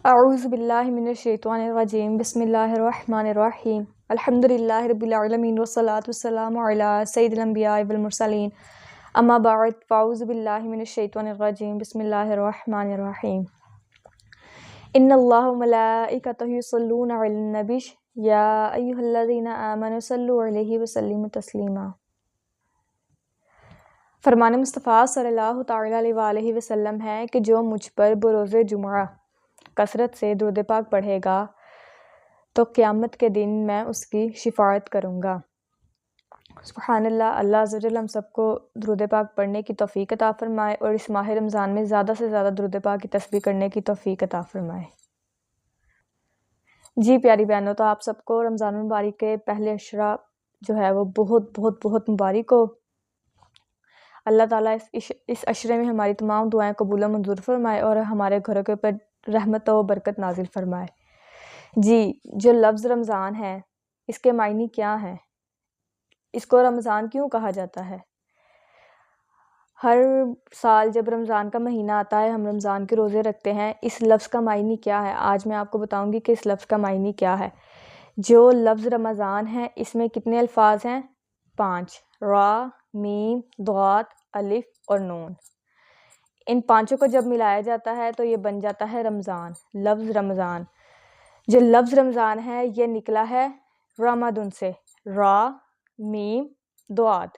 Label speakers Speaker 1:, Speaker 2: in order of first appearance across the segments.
Speaker 1: اعوذ باللہ من الشیطان الرجیم بسم اللہ الرحمن الرحیم الحمد للہ رب العالمین والصلاة والسلام علی سید الانبیاء والمرسلین اما بعد فاعوذ باللہ من الشیطان الرجیم بسم اللہ الرحمن الرحیم ان اللہ وملائکتہ یصلون علی النبی یا ایہا الذین آمنوا صلوا علیہ وسلموا تسلیما۔ فرمان مصطفیٰ صلی اللہ تعالی علیہ وآلہ وسلم ہے کہ جو مجھ پر بروز جمعہ کثرت سے درود پاک پڑھے گا تو قیامت کے دن میں اس کی شفاعت کروں گا۔ سبحان اللہ۔ اللہ عز و جل ہم سب کو درود پاک پڑھنے کی توفیق عطا فرمائے اور اس ماہ رمضان میں زیادہ سے زیادہ درود پاک کی تسبیح کرنے کی توفیق عطا فرمائے۔ جی پیاری بہنوں، تو آپ سب کو رمضان المبارک کے پہلے عشرہ جو ہے وہ بہت بہت بہت مبارک ہو۔ اللہ تعالیٰ اس عشرے میں ہماری تمام دعائیں قبول و منظور فرمائے اور ہمارے گھروں کے اوپر رحمت و برکت نازل فرمائے۔ جی، جو لفظ رمضان ہے اس کے معنی کیا ہیں؟ اس کو رمضان کیوں کہا جاتا ہے؟ ہر سال جب رمضان کا مہینہ آتا ہے ہم رمضان کے روزے رکھتے ہیں۔ اس لفظ کا معنی کیا ہے؟ آج میں آپ کو بتاؤں گی کہ اس لفظ کا معنی کیا ہے۔ جو لفظ رمضان ہے اس میں کتنے الفاظ ہیں؟ 5، را، میم، ضاد، الف اور نون۔ ان پانچوں کو جب ملایا جاتا ہے تو یہ بن جاتا ہے رمضان۔ لفظ رمضان، جو لفظ رمضان ہے یہ نکلا ہے رمادن سے، را، میم، دعات،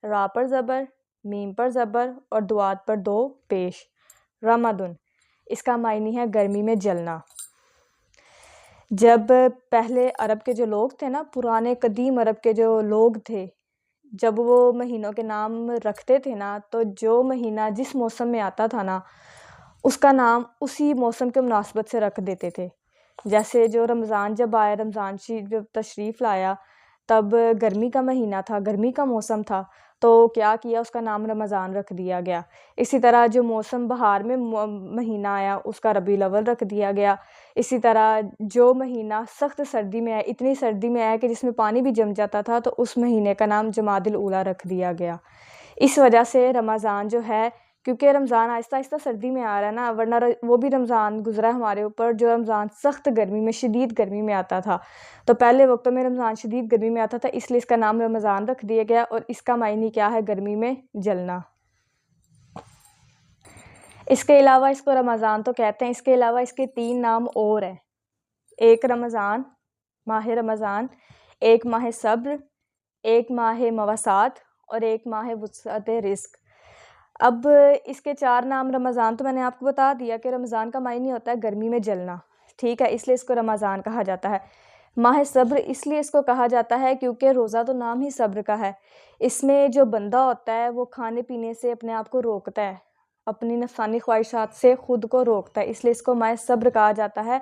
Speaker 1: را پر زبر، میم پر زبر اور دعات پر 2 پیش، رمادن۔ اس کا معنی ہے گرمی میں جلنا۔ جب پہلے عرب کے جو لوگ تھے نا، پرانے قدیم عرب کے جو لوگ تھے، جب وہ مہینوں کے نام رکھتے تھے نا تو جو مہینہ جس موسم میں آتا تھا نا اس کا نام اسی موسم کے مناسبت سے رکھ دیتے تھے۔ جیسے جو رمضان جب آیا، رمضان جب تشریف لایا تب گرمی کا مہینہ تھا، گرمی کا موسم تھا، تو کیا کیا، اس کا نام رمضان رکھ دیا گیا۔ اسی طرح جو موسم بہار میں مہینہ آیا اس کا ربیع الاول رکھ دیا گیا۔ اسی طرح جو مہینہ سخت سردی میں آیا، اتنی سردی میں آیا کہ جس میں پانی بھی جم جاتا تھا، تو اس مہینے کا نام جمادی الاولیٰ رکھ دیا گیا۔ اس وجہ سے رمضان جو ہے، کیونکہ رمضان آہستہ آہستہ سردی میں آ رہا ہے نا، ورنہ وہ بھی رمضان گزرا ہمارے اوپر جو رمضان سخت گرمی میں، شدید گرمی میں آتا تھا، تو پہلے وقتوں میں رمضان شدید گرمی میں آتا تھا، اس لیے اس کا نام رمضان رکھ دیا گیا۔ اور اس کا معنی کیا ہے؟ گرمی میں جلنا۔ اس کے علاوہ اس کو رمضان تو کہتے ہیں، اس کے علاوہ اس کے 3 نام اور ہیں۔ ایک رمضان، ماہ رمضان، ایک ماہ صبر، ایک ماہ مواسات اور ایک ماہ وسعت رزق۔ اب اس کے 4 نام رمضان تو میں نے آپ کو بتا دیا کہ رمضان کا معنی ہوتا ہے گرمی میں جلنا، ٹھیک ہے، اس لیے اس کو رمضان کہا جاتا ہے۔ ماہ صبر اس لیے اس کو کہا جاتا ہے کیونکہ روزہ تو نام ہی صبر کا ہے۔ اس میں جو بندہ ہوتا ہے وہ کھانے پینے سے اپنے آپ کو روکتا ہے، اپنی نفسانی خواہشات سے خود کو روکتا ہے، اس لیے اس کو ماہ صبر کہا جاتا ہے۔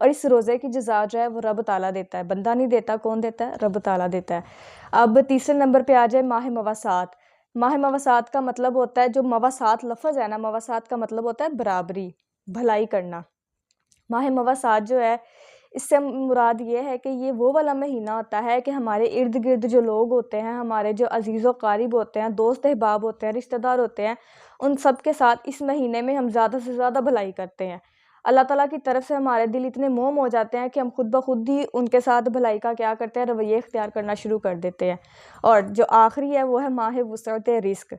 Speaker 1: اور اس روزے کی جزا جو ہے وہ رب تعالیٰ دیتا ہے، بندہ نہیں دیتا، کون دیتا ہے؟ رب تعالیٰ دیتا ہے۔ اب تیسرے نمبر پہ آ جائے ماہ مواسات۔ ماہ مواسات کا مطلب ہوتا ہے، جو مواسات لفظ ہے نا، مواسات کا مطلب ہوتا ہے برابری، بھلائی کرنا۔ ماہ مواسات جو ہے اس سے مراد یہ ہے کہ یہ وہ والا مہینہ ہوتا ہے کہ ہمارے ارد گرد جو لوگ ہوتے ہیں، ہمارے جو عزیز و قارب ہوتے ہیں، دوست احباب ہوتے ہیں، رشتہ دار ہوتے ہیں، ان سب کے ساتھ اس مہینے میں ہم زیادہ سے زیادہ بھلائی کرتے ہیں۔ اللہ تعالیٰ کی طرف سے ہمارے دل اتنے موم ہو جاتے ہیں کہ ہم خود بخود ہی ان کے ساتھ بھلائی کا کیا کرتے ہیں؟ رویہ اختیار کرنا شروع کر دیتے ہیں۔ اور جو آخری ہے وہ ہے ماہ وسعت رزق۔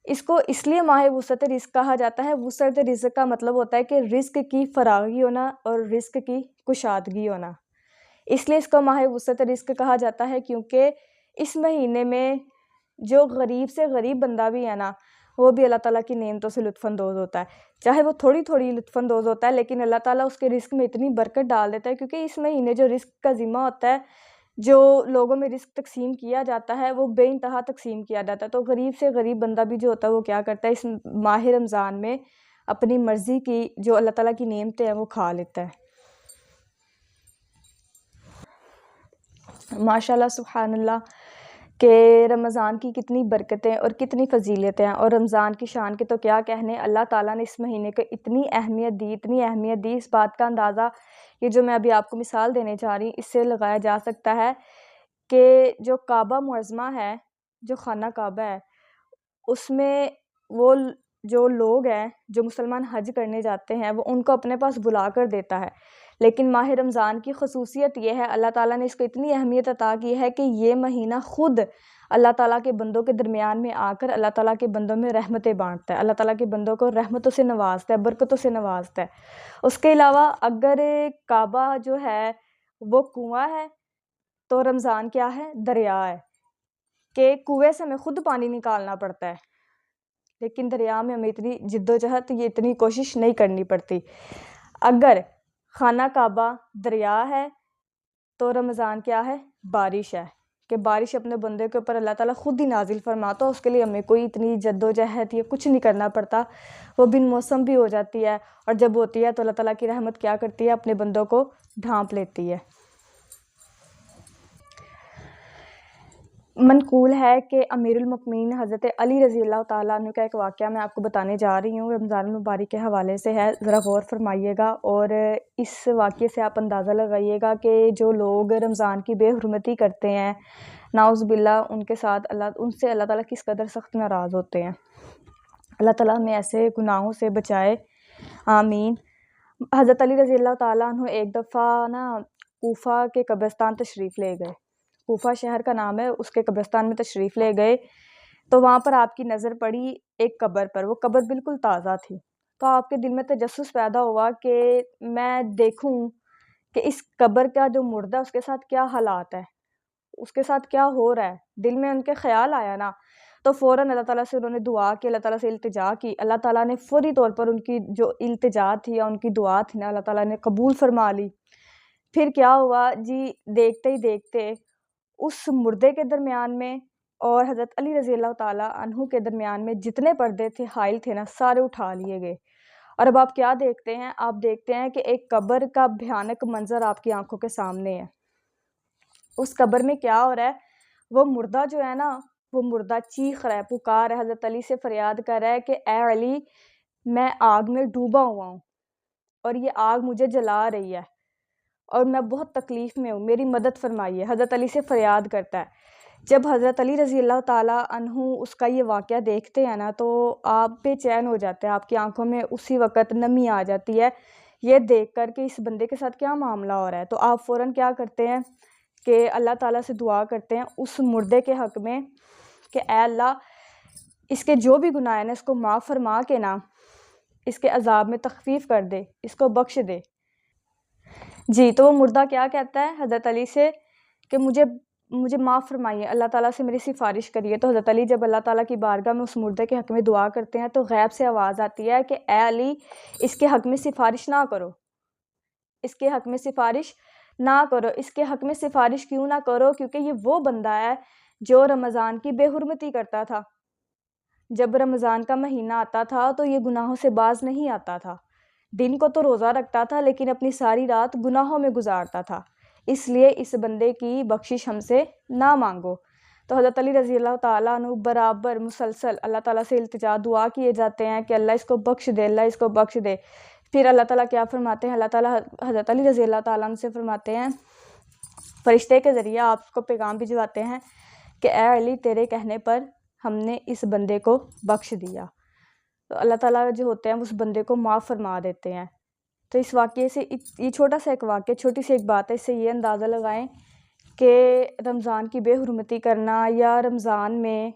Speaker 1: اس کو اس لیے ماہ وسعت رزق کہا جاتا ہے۔ وسعت رزق کا مطلب ہوتا ہے کہ رزق کی فراغی ہونا اور رزق کی کشادگی ہونا، اس لیے اس کو ماہ وسعت رزق کہا جاتا ہے، کیونکہ اس مہینے میں جو غریب سے غریب بندہ بھی ہے نا وہ بھی اللہ تعالیٰ کی نعمتوں سے لطف اندوز ہوتا ہے، چاہے وہ تھوڑی تھوڑی لطف اندوز ہوتا ہے، لیکن اللہ تعالیٰ اس کے رزق میں اتنی برکت ڈال دیتا ہے، کیونکہ اس مہینے جو رزق کا ذمہ ہوتا ہے، جو لوگوں میں رزق تقسیم کیا جاتا ہے وہ بے انتہا تقسیم کیا جاتا ہے۔ تو غریب سے غریب بندہ بھی جو ہوتا ہے وہ کیا کرتا ہے؟ اس ماہ رمضان میں اپنی مرضی کی جو اللہ تعالیٰ کی نعمتیں ہیں وہ کھا لیتا ہے۔ ماشاءاللہ، سبحان اللہ، کہ رمضان کی کتنی برکتیں اور کتنی فضیلتیں ہیں، اور رمضان کی شان کے تو کیا کہنے۔ اللہ تعالیٰ نے اس مہینے کو اتنی اہمیت دی، اتنی اہمیت دی، اس بات کا اندازہ یہ جو میں ابھی آپ کو مثال دینے جا رہی ہوں اس سے لگایا جا سکتا ہے کہ جو کعبہ معظمہ ہے، جو خانہ کعبہ ہے، اس میں وہ جو لوگ ہیں جو مسلمان حج کرنے جاتے ہیں وہ ان کو اپنے پاس بلا کر دیتا ہے، لیکن ماہ رمضان کی خصوصیت یہ ہے، اللہ تعالیٰ نے اس کو اتنی اہمیت عطا کی ہے کہ یہ مہینہ خود اللہ تعالیٰ کے بندوں کے درمیان میں آ کر اللہ تعالیٰ کے بندوں میں رحمتیں بانٹتا ہے، اللہ تعالیٰ کے بندوں کو رحمتوں سے نوازتا ہے، برکتوں سے نوازتا ہے۔ اس کے علاوہ اگر کعبہ جو ہے وہ کنواں ہے تو رمضان کیا ہے؟ دریا ہے، کہ کنویں سے ہمیں خود پانی نکالنا پڑتا ہے، لیکن دریا میں ہمیں اتنی جد و جہد، یہ اتنی کوشش نہیں کرنی پڑتی۔ اگر خانہ کعبہ دریا ہے تو رمضان کیا ہے؟ بارش ہے، کہ بارش اپنے بندے کے اوپر اللہ تعالیٰ خود ہی نازل فرماتا ہے، اس کے لیے ہمیں کوئی اتنی جد و جہد یہ کچھ نہیں کرنا پڑتا، وہ بن موسم بھی ہو جاتی ہے، اور جب ہوتی ہے تو اللہ تعالیٰ کی رحمت کیا کرتی ہے؟ اپنے بندوں کو ڈھانپ لیتی ہے۔ منقول ہے کہ امیر المؤمنین حضرت علی رضی اللہ تعالیٰ عنہ کا ایک واقعہ میں آپ کو بتانے جا رہی ہوں، رمضان المبارک کے حوالے سے ہے، ذرا غور فرمائیے گا اور اس واقعے سے آپ اندازہ لگائیے گا کہ جو لوگ رمضان کی بے حرمتی کرتے ہیں، نعوذ باللہ، ان کے ساتھ ان سے اللہ تعالیٰ کس قدر سخت ناراض ہوتے ہیں۔ اللہ تعالیٰ ہمیں ایسے گناہوں سے بچائے، آمین۔ حضرت علی رضی اللہ تعالیٰ عنہ ایک دفعہ کوفہ کے قبرستان تشریف لے گئے، کوفہ شہر کا نام ہے، اس کے قبرستان میں تشریف لے گئے تو وہاں پر آپ کی نظر پڑی ایک قبر پر، وہ قبر بالکل تازہ تھی، تو آپ کے دل میں تجسس پیدا ہوا کہ میں دیکھوں کہ اس قبر کا جو مردہ اس کے ساتھ کیا حالات ہے، اس کے ساتھ کیا ہو رہا ہے۔ دل میں ان کے خیال آیا نا، تو فوراً اللہ تعالیٰ سے انہوں نے دعا کی، اللہ تعالیٰ سے التجا کی، اللہ تعالیٰ نے فوری طور پر ان کی جو التجا تھی یا ان کی دعا تھی نا، اللہ تعالیٰ نے قبول فرما لی۔ پھر کیا ہوا جی، دیکھتے ہی دیکھتے اس مردے کے درمیان میں اور حضرت علی رضی اللہ تعالیٰ عنہ کے درمیان میں جتنے پردے تھے، حائل تھے نا، سارے اٹھا لیے گئے، اور اب آپ کیا دیکھتے ہیں؟ آپ دیکھتے ہیں کہ ایک قبر کا بھیانک منظر آپ کی آنکھوں کے سامنے ہے۔ اس قبر میں کیا ہو رہا ہے؟ وہ مردہ جو ہے نا، وہ مردہ چیخ رہا ہے، پکار ہے، حضرت علی سے فریاد کر رہا ہے کہ اے علی، میں آگ میں ڈوبا ہوا ہوں اور یہ آگ مجھے جلا رہی ہے اور میں بہت تکلیف میں ہوں، میری مدد فرمائیے، حضرت علی سے فریاد کرتا ہے۔ جب حضرت علی رضی اللہ تعالیٰ عنہ اس کا یہ واقعہ دیکھتے ہیں نا، تو آپ بے چین ہو جاتے ہیں، آپ کی آنکھوں میں اسی وقت نمی آ جاتی ہے، یہ دیکھ کر کہ اس بندے کے ساتھ کیا معاملہ ہو رہا ہے۔ تو آپ فوراً کیا کرتے ہیں کہ اللہ تعالیٰ سے دعا کرتے ہیں اس مردے کے حق میں کہ اے اللہ، اس کے جو بھی گناہ ہیں نا، اس کو معاف فرما کے نا، اس کے عذاب میں تخفیف کر دے، اس کو بخش دے۔ جی، تو وہ مردہ کیا کہتا ہے حضرت علی سے کہ مجھے معاف فرمائیے، اللہ تعالیٰ سے میری سفارش کریے۔ تو حضرت علی جب اللہ تعالیٰ کی بارگاہ میں اس مردے کے حق میں دعا کرتے ہیں تو غیب سے آواز آتی ہے کہ اے علی، اس کے حق میں سفارش نہ کرو، اس کے حق میں سفارش نہ کرو۔ اس کے حق میں سفارش کیوں نہ کرو؟ کیونکہ یہ وہ بندہ ہے جو رمضان کی بے حرمتی کرتا تھا، جب رمضان کا مہینہ آتا تھا تو یہ گناہوں سے باز نہیں آتا تھا، دن کو تو روزہ رکھتا تھا لیکن اپنی ساری رات گناہوں میں گزارتا تھا، اس لیے اس بندے کی بخشش ہم سے نہ مانگو۔ تو حضرت علی رضی اللہ تعالیٰ عنہ برابر مسلسل اللہ تعالیٰ سے التجا دعا کیے جاتے ہیں کہ اللہ اس کو بخش دے، اللہ اس کو بخش دے۔ پھر اللہ تعالیٰ کیا فرماتے ہیں؟ اللہ تعالیٰ حضرت علی رضی اللہ تعالیٰ عنہ سے فرماتے ہیں، فرشتے کے ذریعے آپ کو پیغام بھجواتے ہیں کہ اے علی، تیرے کہنے پر ہم نے اس بندے کو بخش دیا۔ تو اللہ تعالیٰ جو ہوتے ہیں اس بندے کو معاف فرما دیتے ہیں۔ تو اس واقعے سے یہ چھوٹا سا ایک واقعہ، چھوٹی سی ایک بات ہے، اس سے یہ اندازہ لگائیں کہ رمضان کی بے حرمتی کرنا یا رمضان میں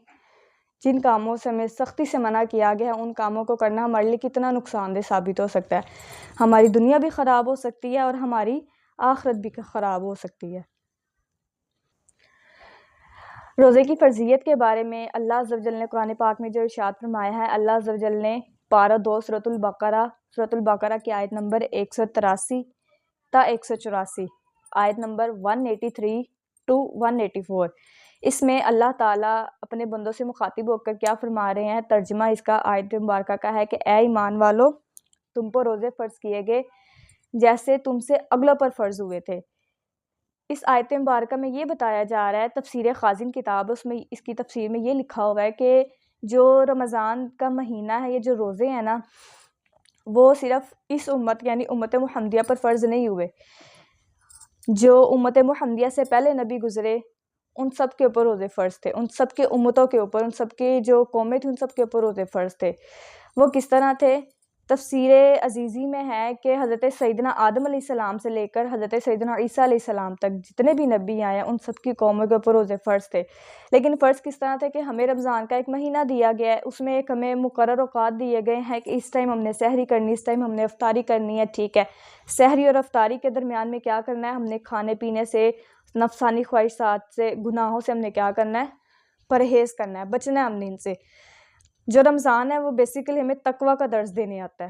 Speaker 1: جن کاموں سے ہمیں سختی سے منع کیا گیا ہے ان کاموں کو کرنا ہمارے لیے کتنا نقصان دہ ثابت ہو سکتا ہے۔ ہماری دنیا بھی خراب ہو سکتی ہے اور ہماری آخرت بھی خراب ہو سکتی ہے۔ روزے کی فرضیت کے بارے میں اللہ عز و جل نے قرآن پاک میں جو ارشاد فرمایا ہے، اللہ عز و جل نے پارہ 2 سورۃ البقرہ کی آیت نمبر 183 تا 184، آیت نمبر 183 to 184، اس میں اللہ تعالیٰ اپنے بندوں سے مخاطب ہو کر کیا فرما رہے ہیں؟ ترجمہ اس کا آیت مبارکہ کا ہے کہ اے ایمان والو، تم پر روزے فرض کیے گئے جیسے تم سے اگلوں پر فرض ہوئے تھے۔ اس آیت مبارکہ میں یہ بتایا جا رہا ہے، تفسیر خازن کتاب اس میں اس کی تفسیر میں یہ لکھا ہوا ہے کہ جو رمضان کا مہینہ ہے، یہ جو روزے ہیں نا، وہ صرف اس امت یعنی امت محمدیہ پر فرض نہیں ہوئے، جو امت محمدیہ سے پہلے نبی گزرے ان سب کے اوپر روزے فرض تھے، ان سب کے امتوں کے اوپر، ان سب کی جو قومیں تھیں ان سب کے اوپر روزے فرض تھے۔ وہ کس طرح تھے؟ تفسیر عزیزی میں ہے کہ حضرت سیدنا آدم علیہ السلام سے لے کر حضرت سیدنا عیسیٰ علیہ السلام تک جتنے بھی نبی آئے ہیں ان سب کی قوموں کے اوپر روزے فرض تھے۔ لیکن فرض کس طرح تھے کہ ہمیں رمضان کا ایک مہینہ دیا گیا ہے، اس میں ایک ہمیں مقرر اوقات دیے گئے ہیں کہ اس ٹائم ہم نے سحری کرنی، اس ٹائم ہم نے افطاری کرنی ہے، ٹھیک ہے۔ سحری اور افطاری کے درمیان میں کیا کرنا ہے؟ ہم نے کھانے پینے سے، نفسانی خواہشات سے، گناہوں سے ہم نے کیا کرنا ہے؟ پرہیز کرنا ہے، بچنا ہے ہم نے ان سے۔ جو رمضان ہے وہ بیسیکلی ہمیں تقویٰ کا درس دینے آتا ہے،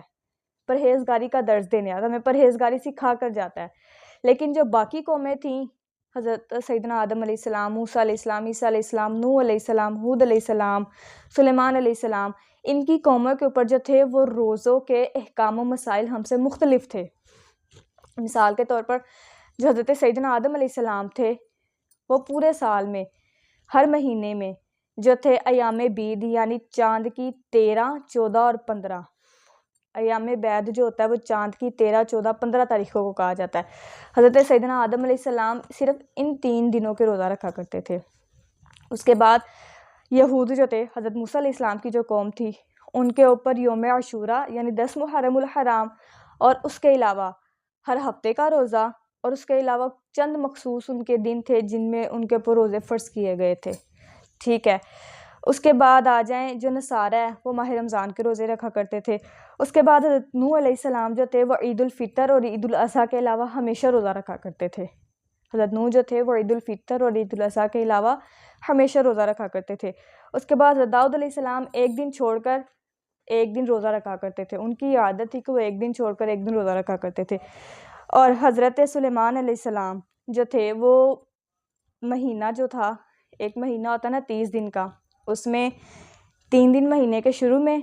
Speaker 1: پرہیزگاری کا درس دینے آتا ہے، ہمیں پرہیزگاری سکھا کر جاتا ہے۔ لیکن جو باقی قومیں تھیں، حضرت سیدنا آدم علیہ السلام، موسیٰ علیہ السلام، عیسیٰ علیہ السلام، نوح علیہ السلام، ہود علیہ السلام، سلیمان علیہ السلام، ان کی قوموں کے اوپر جو تھے وہ روزوں کے احکام و مسائل ہم سے مختلف تھے۔ مثال کے طور پر جو حضرت سیدنا آدم علیہ السلام تھے وہ پورے سال میں ہر مہینے میں جو تھے ایام بید یعنی چاند کی 13، 14 اور 15، ایام بیدھ جو ہوتا ہے وہ چاند کی 13، 14، 15 تاریخوں کو کہا جاتا ہے۔ حضرت سیدنا آدم علیہ السلام صرف ان 3 دنوں کے روزہ رکھا کرتے تھے۔ اس کے بعد یہود جو تھے، حضرت موسیٰ علیہ السلام کی جو قوم تھی، ان کے اوپر یوم عاشوراء یعنی 10 محرم الحرام اور اس کے علاوہ ہر ہفتے کا روزہ، اور اس کے علاوہ چند مخصوص ان کے دن تھے جن میں ان کے اوپر روزے فرض کیے گئے تھے، ٹھیک ہے۔ اس کے بعد آ جائیں جو نصارہ ہے وہ ماہ رمضان کے روزے رکھا کرتے تھے۔ اس کے بعد حضرت نوح علیہ السلام جو تھے وہ عید الفطر اور عید الاضحیٰ کے علاوہ ہمیشہ روزہ رکھا کرتے تھے۔ حضرت نوح جو تھے وہ عید الفطر اور عید الاضحیٰ کے علاوہ ہمیشہ روزہ رکھا کرتے تھے۔ اس کے بعد حضرت داؤد علیہ السلام ایک دن چھوڑ کر ایک دن روزہ رکھا کرتے تھے، ان کی عادت تھی کہ وہ ایک دن چھوڑ کر ایک دن روزہ رکھا کرتے تھے۔ اور حضرت سلیمان علیہ السلام جو تھے وہ مہینہ جو تھا، ایک مہینہ ہوتا ہے نا 30 دن کا، اس میں 3 دن مہینے کے شروع میں،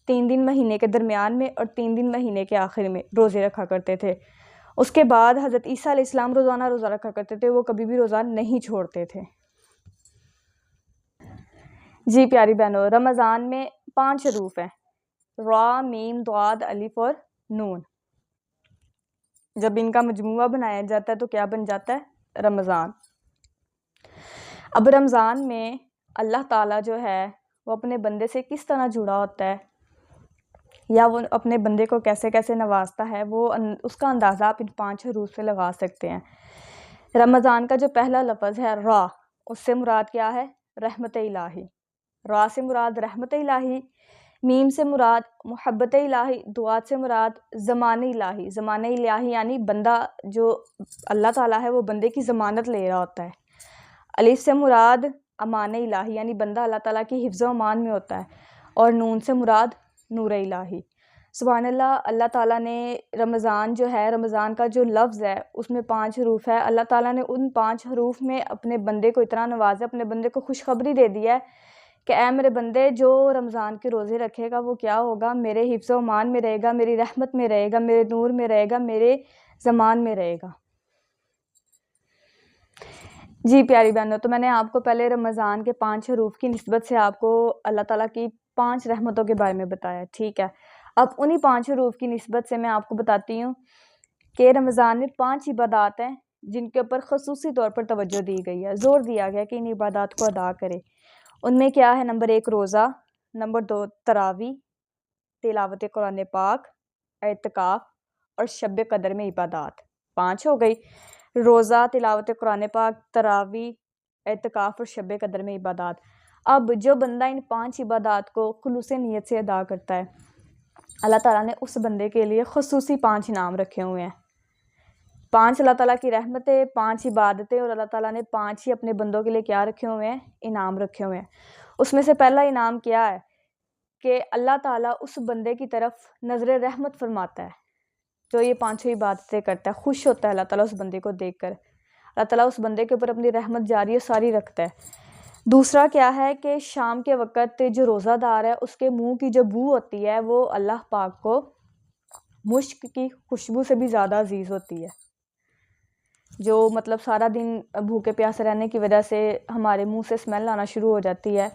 Speaker 1: 3 دن مہینے کے درمیان میں اور 3 دن مہینے کے آخر میں روزے رکھا کرتے تھے۔ اس کے بعد حضرت عیسیٰ علیہ السلام روزانہ روزہ رکھا کرتے تھے، وہ کبھی بھی روزہ نہیں چھوڑتے تھے۔ جی پیاری بہنوں، رمضان میں 5 حروف ہیں، را، میم، ضاد، الف اور نون۔ جب ان کا مجموعہ بنایا جاتا ہے تو کیا بن جاتا ہے؟ رمضان۔ اب رمضان میں اللہ تعالیٰ جو ہے وہ اپنے بندے سے کس طرح جڑا ہوتا ہے، یا وہ اپنے بندے کو کیسے کیسے نوازتا ہے، وہ اس کا اندازہ آپ ان 5 حروف سے لگا سکتے ہیں۔ رمضان کا جو پہلا لفظ ہے را، اس سے مراد کیا ہے؟ رحمت الہی۔ را سے مراد رحمت الہی، میم سے مراد محبت الہی، دعات سے مراد زمان الہی۔ زمان الہی یعنی بندہ جو اللہ تعالیٰ ہے وہ بندے کی ضمانت لے رہا ہوتا ہے۔ الف سے مراد امان الہی یعنی بندہ اللہ تعالیٰ کی حفظ و امان میں ہوتا ہے، اور نون سے مراد نور الہی۔ سبحان اللہ، اللہ تعالیٰ نے رمضان جو ہے، رمضان کا جو لفظ ہے اس میں 5 حروف ہے، اللہ تعالیٰ نے ان 5 حروف میں اپنے بندے کو اتنا نوازا، اپنے بندے کو خوشخبری دے دی ہے کہ اے میرے بندے، جو رمضان کے روزے رکھے گا وہ کیا ہوگا؟ میرے حفظ و امان میں رہے گا، میری رحمت میں رہے گا، میرے نور میں رہے گا، میرے زمان میں رہے گا۔ جی پیاری بہنوں، تو میں نے آپ کو پہلے رمضان کے 5 حروف کی نسبت سے آپ کو اللہ تعالیٰ کی 5 رحمتوں کے بارے میں بتایا، ٹھیک ہے۔ اب انہی 5 حروف کی نسبت سے میں آپ کو بتاتی ہوں کہ رمضان میں 5 عبادات ہیں جن کے اوپر خصوصی طور پر توجہ دی گئی ہے، زور دیا گیا کہ ان عبادات کو ادا کرے۔ ان میں کیا ہے؟ نمبر 1 روزہ، نمبر 2 تراویح، تلاوت قرآن پاک، اعتکاف اور شب قدر میں عبادات۔ 5 ہو گئی، روزہ، تلاوت قرآن پاک، تراویح، اعتکاف اور شب قدر میں عبادات۔ اب جو بندہ ان 5 عبادات کو خلوص نیت سے ادا کرتا ہے، اللہ تعالیٰ نے اس بندے کے لیے خصوصی 5 انعام رکھے ہوئے ہیں۔ 5 اللہ تعالیٰ کی رحمتیں، 5 عبادتیں، اور اللہ تعالیٰ نے 5 ہی اپنے بندوں کے لیے کیا رکھے ہوئے ہیں؟ انعام رکھے ہوئے ہیں۔ اس میں سے پہلا انعام کیا ہے کہ اللہ تعالیٰ اس بندے کی طرف نظر رحمت فرماتا ہے جو یہ 5 عبادتیں کرتا ہے، خوش ہوتا ہے اللہ تعالیٰ اس بندے کو دیکھ کر، اللہ تعالیٰ اس بندے کے اوپر اپنی رحمت جاری و ساری رکھتا ہے۔ دوسرا کیا ہے کہ شام کے وقت جو روزہ دار ہے اس کے منہ کی جو بو ہوتی ہے وہ اللہ پاک کو مشک کی خوشبو سے بھی زیادہ عزیز ہوتی ہے۔ جو مطلب سارا دن بھوکے پیاسے رہنے کی وجہ سے ہمارے منہ سے اسمیل آنا شروع ہو جاتی ہے،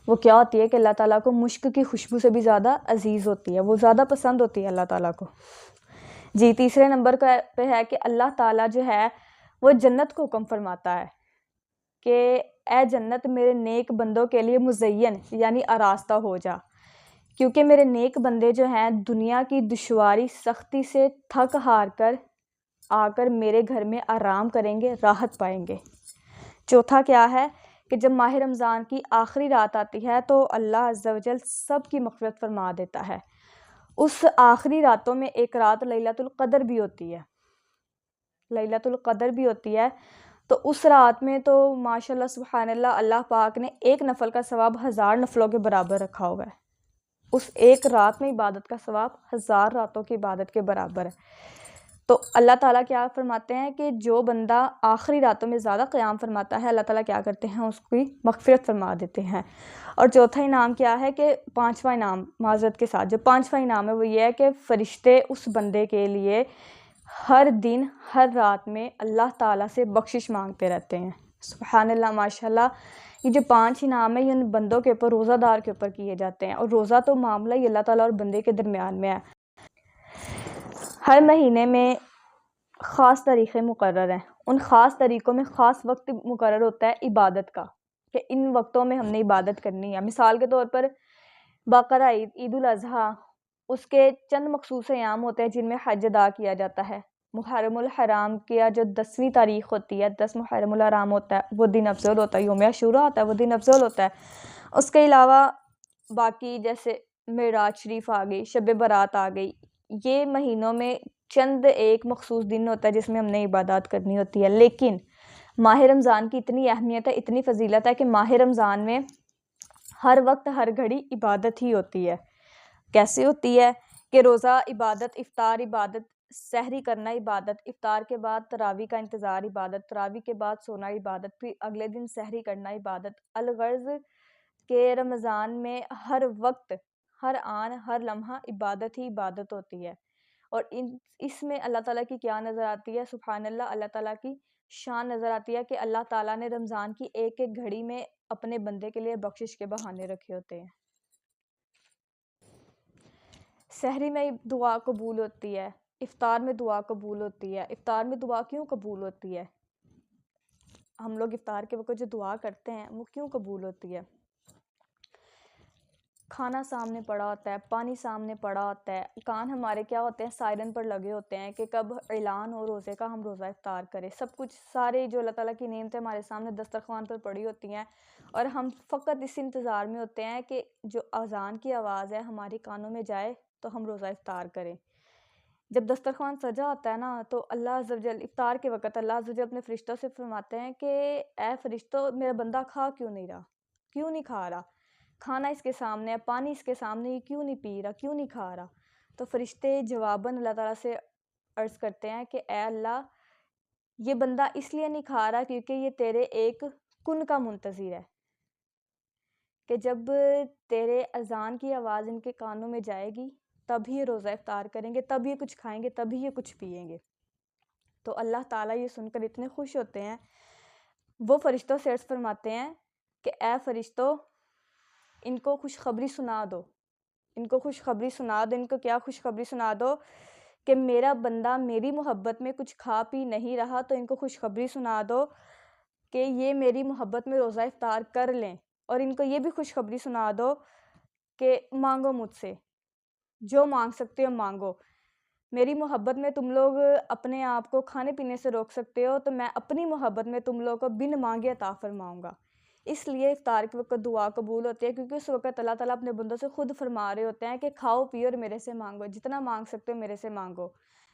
Speaker 1: وہ کیا ہوتی ہے کہ اللہ تعالیٰ کو مشک کی خوشبو سے بھی زیادہ عزیز ہوتی ہے، وہ زیادہ پسند ہوتی ہے اللہ تعالیٰ کو۔ جی تیسرے نمبر پہ ہے کہ اللہ تعالیٰ جو ہے وہ جنت کو حکم فرماتا ہے کہ اے جنت میرے نیک بندوں کے لیے مزین یعنی آراستہ ہو جا، کیونکہ میرے نیک بندے جو ہیں دنیا کی دشواری سختی سے تھک ہار کر آ کر میرے گھر میں آرام کریں گے، راحت پائیں گے۔ چوتھا کیا ہے کہ جب ماہ رمضان کی آخری رات آتی ہے تو اللہ عز و جل سب کی مغفرت فرما دیتا ہے۔ اس آخری راتوں میں ایک رات لیلۃ القدر بھی ہوتی ہے، لیلۃ القدر بھی ہوتی ہے، تو اس رات میں تو ماشاءاللہ سبحان اللہ، اللہ پاک نے ایک نفل کا ثواب 1000 نفلوں کے برابر رکھا ہوا ہے۔ اس ایک رات میں عبادت کا ثواب 1000 راتوں کی عبادت کے برابر ہے۔ تو اللہ تعالیٰ کیا فرماتے ہیں کہ جو بندہ آخری راتوں میں زیادہ قیام فرماتا ہے، اللہ تعالیٰ کیا کرتے ہیں، اس کی مغفرت فرما دیتے ہیں۔ اور چوتھا انعام کیا ہے کہ پانچواں انعام، معذرت کے ساتھ جو پانچواں انعام ہے وہ یہ ہے کہ فرشتے اس بندے کے لیے ہر دن ہر رات میں اللہ تعالیٰ سے بخشش مانگتے رہتے ہیں۔ سبحان اللہ، ماشاءاللہ، یہ جو 5 انعام ہیں یہ ان بندوں کے اوپر، روزہ دار کے اوپر کیے جاتے ہیں، اور روزہ تو معاملہ ہی اللہ تعالیٰ اور بندے کے درمیان میں ہے۔ ہر مہینے میں خاص طریقے مقرر ہیں، ان خاص طریقوں میں خاص وقت مقرر ہوتا ہے عبادت کا، کہ ان وقتوں میں ہم نے عبادت کرنی ہے۔ مثال کے طور پر بقرہ عید، عید الاضحیٰ، اس کے چند مخصوص ایام ہوتے ہیں جن میں حج ادا کیا جاتا ہے۔ محرم الحرام کی جو 10ویں تاریخ ہوتی ہے، 10 محرم الحرام ہوتا ہے، وہ دن افضل ہوتا ہے، یوم عاشوراء ہوتا ہے، وہ دن افضل ہوتا ہے۔ اس کے علاوہ باقی جیسے معراج شریف آ گئی، شب برات آ گئی، یہ مہینوں میں چند ایک مخصوص دن ہوتا ہے جس میں ہم نے عبادات کرنی ہوتی ہے۔ لیکن ماہ رمضان کی اتنی اہمیت ہے، اتنی فضیلت ہے کہ ماہ رمضان میں ہر وقت ہر گھڑی عبادت ہی ہوتی ہے۔ کیسے ہوتی ہے کہ روزہ عبادت، افطار عبادت، سحری کرنا عبادت، افطار کے بعد تراویح کا انتظار عبادت، تراویح کے بعد سونا عبادت، پھر اگلے دن سحری کرنا عبادت۔ الغرض کہ رمضان میں ہر وقت، ہر آن، ہر لمحہ عبادت ہی عبادت ہوتی ہے، اور اس میں اللہ تعالیٰ کی کیا نظر آتی ہے، سبحان اللہ، اللہ تعالیٰ کی شان نظر آتی ہے کہ اللہ تعالیٰ نے رمضان کی ایک ایک گھڑی میں اپنے بندے کے لیے بخشش کے بہانے رکھے ہوتے ہیں۔ سحری میں دعا قبول ہوتی ہے، افطار میں دعا قبول ہوتی ہے۔ افطار میں دعا کیوں قبول ہوتی ہے؟ ہم لوگ افطار کے وقت جو دعا کرتے ہیں وہ کیوں قبول ہوتی ہے؟ کھانا سامنے پڑا ہوتا ہے، پانی سامنے پڑا ہوتا ہے، کان ہمارے کیا ہوتے ہیں، سائرن پر لگے ہوتے ہیں کہ کب اعلان ہو روزے کا، ہم روزہ افطار کریں۔ سب کچھ، سارے جو اللہ تعالیٰ کی نعمتیں ہمارے سامنے دسترخوان پر پڑی ہوتی ہیں، اور ہم فقط اس انتظار میں ہوتے ہیں کہ جو اذان کی آواز ہے ہمارے کانوں میں جائے تو ہم روزہ افطار کریں۔ جب دسترخوان سجا ہوتا ہے نا تو اللہ عز و جل افطار کے وقت اللہ عز و جل اپنے فرشتوں سے فرماتے ہیں کہ اے فرشتوں، میرا بندہ کھا کیوں نہیں رہا، کیوں نہیں کھا رہا، کھانا اس کے سامنے ہے، پانی اس کے سامنے، یہ کیوں نہیں پی رہا، کیوں نہیں کھا رہا؟ تو فرشتے جواباً اللہ تعالیٰ سے عرض کرتے ہیں کہ اے اللہ، یہ بندہ اس لیے نہیں کھا رہا کیونکہ یہ تیرے ایک کن کا منتظر ہے، کہ جب تیرے اذان کی آواز ان کے کانوں میں جائے گی تب ہی روزہ افطار کریں گے، تب یہ کچھ کھائیں گے، تب ہی یہ کچھ پئیں گے۔ تو اللہ تعالیٰ یہ سن کر اتنے خوش ہوتے ہیں، وہ فرشتوں سے عرض فرماتے ہیں کہ اے فرشتوں، ان کو خوشخبری سنا دو، ان کو خوشخبری سنا دو۔ ان کو کیا خوشخبری سنا دو؟ کہ میرا بندہ میری محبت میں کچھ کھا پی نہیں رہا، تو ان کو خوشخبری سنا دو کہ یہ میری محبت میں روزہ افطار کر لیں، اور ان کو یہ بھی خوشخبری سنا دو کہ مانگو مجھ سے، جو مانگ سکتے ہو مانگو۔ میری محبت میں تم لوگ اپنے آپ کو کھانے پینے سے روک سکتے ہو، تو میں اپنی محبت میں تم لوگوں کو بن مانگے عطا فرماؤں گا۔ اس لیے افطار کے وقت دعا قبول ہوتی ہے، کیونکہ اس وقت اللہ تعالیٰ اپنے بندوں سے خود فرما رہے ہوتے ہیں کہ کھاؤ پیو اور میرے سے مانگو، جتنا مانگ سکتے ہو میرے سے مانگو۔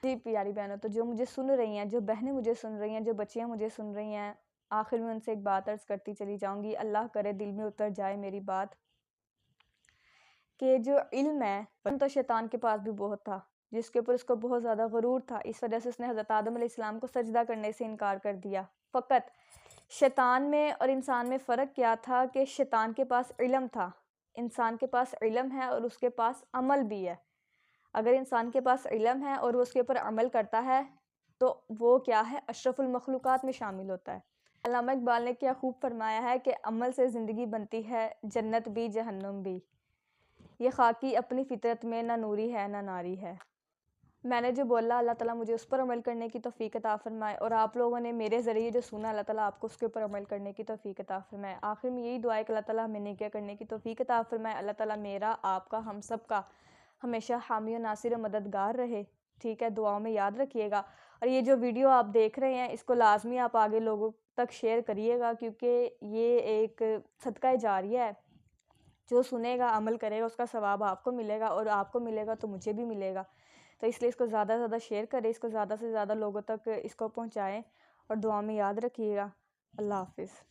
Speaker 1: جی پیاری بہنوں، تو جو مجھے سن رہی ہیں، جو بہنیں مجھے سن رہی ہیں، جو بچیاں مجھے سن رہی ہیں، آخر میں ان سے ایک بات عرض کرتی چلی جاؤں گی، اللہ کرے دل میں اتر جائے میری بات، کہ جو علم ہے تو شیطان کے پاس بھی بہت تھا، جس کے اوپر اس کو بہت زیادہ غرور تھا، اس وجہ سے اس نے حضرت آدم علیہ السلام کو سجدہ کرنے سے انکار کر دیا۔ فقط شیطان میں اور انسان میں فرق کیا تھا کہ شیطان کے پاس علم تھا، انسان کے پاس علم ہے اور اس کے پاس عمل بھی ہے۔ اگر انسان کے پاس علم ہے اور وہ اس کے اوپر عمل کرتا ہے تو وہ کیا ہے، اشرف المخلوقات میں شامل ہوتا ہے۔ علامہ اقبال نے کیا خوب فرمایا ہے کہ عمل سے زندگی بنتی ہے، جنت بھی جہنم بھی، یہ خاکی اپنی فطرت میں نہ نوری ہے نہ ناری ہے۔ میں نے جو بولا اللہ تعالیٰ مجھے اس پر عمل کرنے کی توفیق عطا فرمائے، اور آپ لوگوں نے میرے ذریعے جو سنا اللہ تعالیٰ آپ کو اس کے اوپر عمل کرنے کی توفیق عطا فرمائے۔ آخر میں یہی دعا ہے کہ اللہ تعالیٰ ہمیں نیکیاں کرنے کی توفیق عطا فرمائے، اللہ تعالیٰ میرا، آپ کا، ہم سب کا ہمیشہ حامی و ناصر و مددگار رہے، ٹھیک ہے؟ دعاؤں میں یاد رکھیے گا، اور یہ جو ویڈیو آپ دیکھ رہے ہیں اس کو لازمی آپ آگے لوگوں تک شیئر کریے گا، کیونکہ یہ ایک صدقہ جاریہ ہے، جو سنے گا عمل کرے گا اس کا ثواب آپ کو ملے گا، اور آپ کو ملے گا تو مجھے بھی ملے گا، تو اس لیے اس کو زیادہ سے زیادہ شیئر کریں، اس کو زیادہ سے زیادہ لوگوں تک اس کو پہنچائیں، اور دعا میں یاد رکھیے گا۔ اللہ حافظ۔